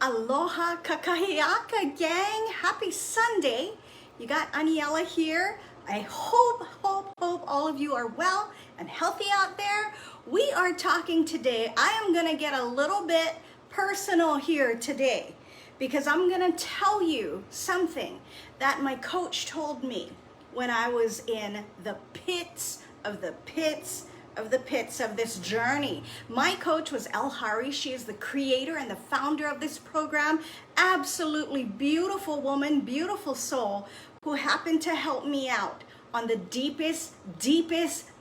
Aloha kakahiaka gang. Happy Sunday. You got Aniela here. I hope all of you are well and healthy out there. We are talking today. I am going to get a little bit personal here today because I'm going to tell you something that my coach told me when I was in the pits of this journey. My coach was El Hari. She is the creator and the founder of this program. Absolutely beautiful woman, beautiful soul, who happened to help me out on the deepest,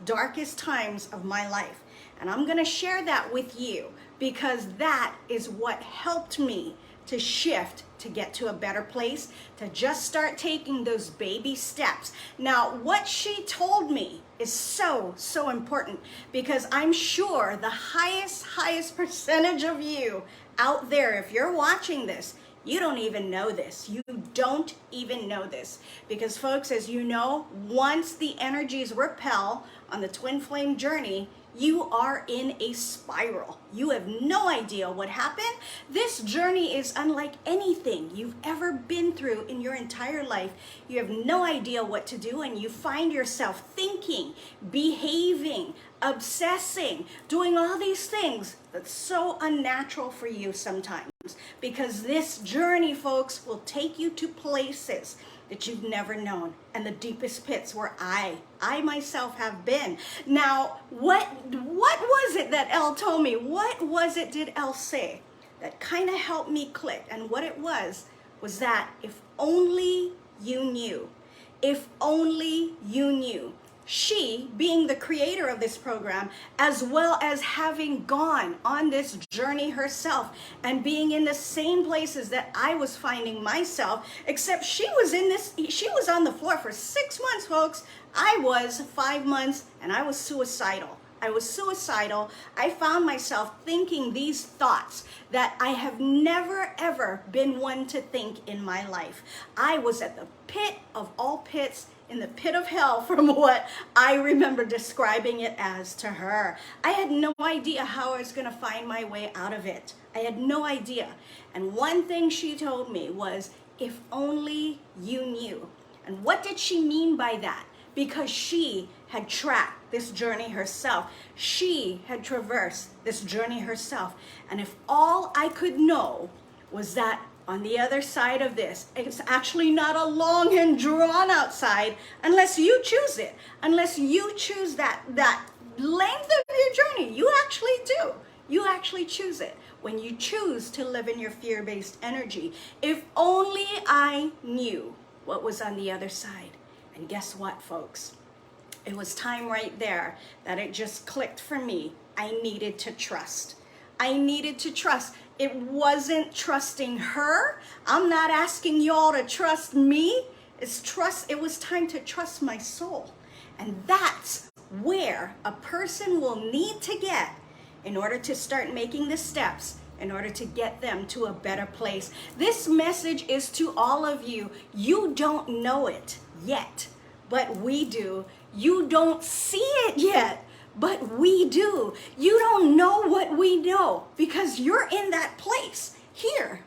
darkest times of my life. And I'm gonna share that with you because that is what helped me to shift, to get to a better place, to just start taking those baby steps. Now, what she told me is so important because I'm sure the highest percentage of you out there, if you're watching this, you don't even know this. You don't even know this. Because folks, as you know, once the energies repel on the twin flame journey, you are in a spiral. You have no idea what happened. This journey is unlike anything you've ever been through in your entire life. You have no idea what to do, and you find yourself thinking, behaving, obsessing, doing all these things that's so unnatural for you sometimes. Because this journey, folks, will take you to places that you've never known, and the deepest pits where I myself have been. Now, what was it that Elle told me? What was it did Elle say that kind of helped me click? And what it was that if only you knew, if only you knew. She, being the creator of this program, as well as having gone on this journey herself and being in the same places that I was finding myself, except she was on the floor for 6 months, folks. I was 5 months, and I was suicidal. I found myself thinking these thoughts that I have never, ever been one to think in my life. I was at the pit of all pits, in the pit of hell, from what I remember describing it as to her. I had no idea how I was going to find my way out of it. I had no idea. And one thing she told me was, if only you knew. And what did she mean by that? Because she had tracked this journey herself. She had traversed this journey herself. And if all I could know was that on the other side of this, it's actually not a long and drawn out side unless you choose it. Unless you choose that length of your journey. You actually do. You actually choose it when you choose to live in your fear-based energy. If only I knew what was on the other side. And guess what, folks? It was time right there that it just clicked for me. I needed to trust. I needed to trust. It wasn't trusting her. I'm not asking y'all to trust me. It was time to trust my soul. And that's where a person will need to get in order to start making the steps, in order to get them to a better place. This message is to all of you. You don't know it yet, but we do. You don't see it yet, but we do. You don't know what we know because you're in that place here.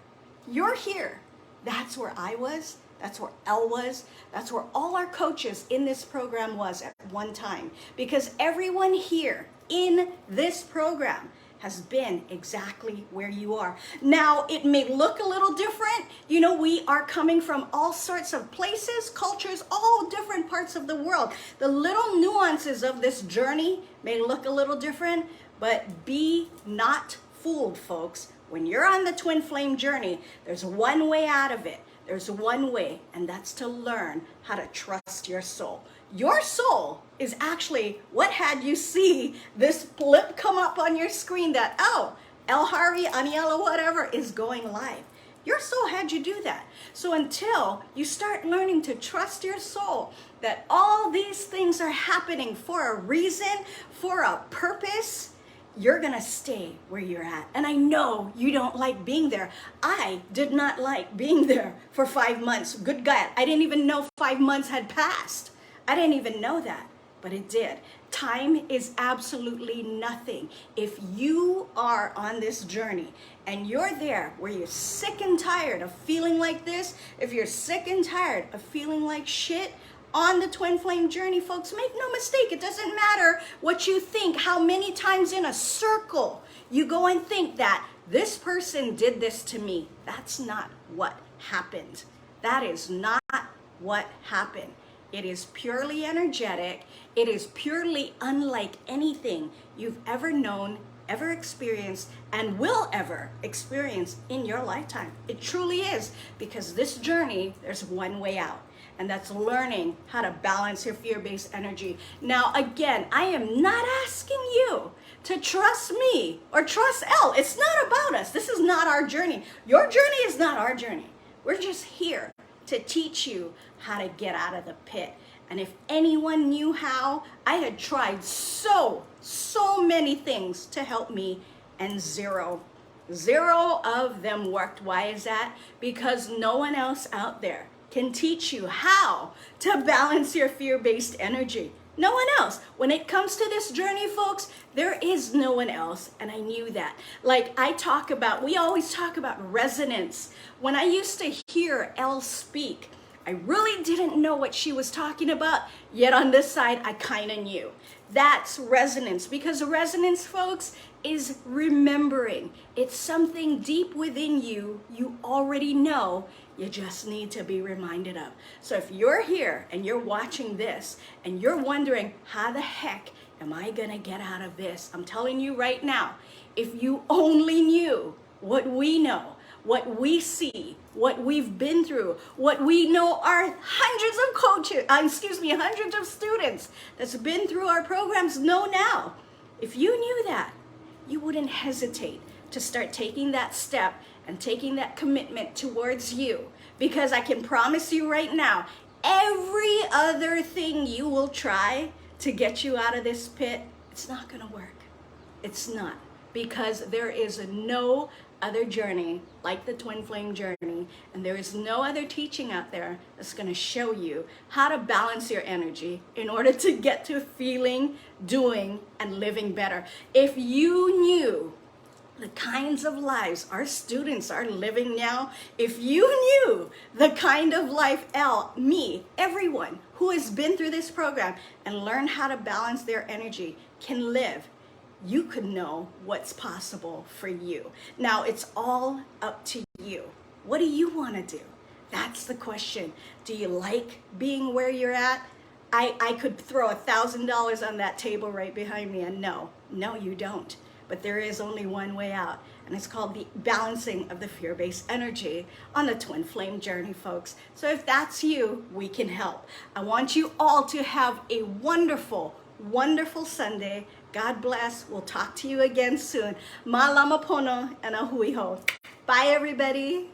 You're here. That's where I was. That's where Elle was. That's where all our coaches in this program was at one time. Because everyone here in this program has been exactly where you are. Now, it may look a little different. You know, we are coming from all sorts of places, cultures, all different parts of the world. The little nuances of this journey may look a little different, but be not fooled, folks. When you're on the twin flame journey, there's one way out of it. There's one way, and that's to learn how to trust your soul. Your soul is actually what had you see this blip come up on your screen that, oh, El Hari, Aniela, whatever, is going live. Your soul had you do that. So until you start learning to trust your soul, that all these things are happening for a reason, for a purpose, you're gonna stay where you're at. And I know you don't like being there. I did not like being there for 5 months. Good God, I didn't even know 5 months had passed. I didn't even know that. but it did. Time is absolutely nothing. If you are on this journey and you're there where you're sick and tired of feeling like this, if you're sick and tired of feeling like shit, on the twin flame journey, folks, make no mistake, it doesn't matter what you think, how many times in a circle you go and think that this person did this to me. That's not what happened. That is not what happened. It is purely energetic. It is purely unlike anything you've ever known, ever experienced, and will ever experience in your lifetime. It truly is, because this journey, there's one way out. And that's learning how to balance your fear-based energy. Now, again, I am not asking you to trust me or trust Elle. It's not about us. This is not our journey. Your journey is not our journey. We're just here to teach you how to get out of the pit. And if anyone knew how, I had tried so many things to help me, and zero of them worked. Why is that? Because no one else out there can teach you how to balance your fear-based energy. No one else. When it comes to this journey, folks, there is no one else, and I knew that. Like we always talk about resonance. When I used to hear Elle speak, I really didn't know what she was talking about, yet on this side, I kind of knew. That's resonance, because resonance, folks, is remembering. It's something deep within you already know, you just need to be reminded of. So if you're here and you're watching this and you're wondering, how the heck am I gonna get out of this? I'm telling you right now, if you only knew what we know, what we see, what we've been through, what we know our hundreds of students that's been through our programs know now. If you knew that, you wouldn't hesitate to start taking that step and taking that commitment towards you. Because I can promise you right now, every other thing you will try to get you out of this pit, it's not gonna work. It's not. Because there is no other journey like the twin flame journey, and there is no other teaching out there that's going to show you how to balance your energy in order to get to feeling, doing, and living better. If you knew the kinds of lives our students are living now, if you knew the kind of life Elle, me, everyone who has been through this program and learned how to balance their energy can live, you could know what's possible for you. Now, it's all up to you. What do you want to do? That's the question. Do you like being where you're at? I could throw $1,000 on that table right behind me, and no, you don't. But there is only one way out, and it's called the balancing of the fear-based energy on the twin flame journey, folks. So if that's you, we can help. I want you all to have a wonderful Sunday. God bless. We'll talk to you again soon. Malama pono and a hui ho. Bye, everybody.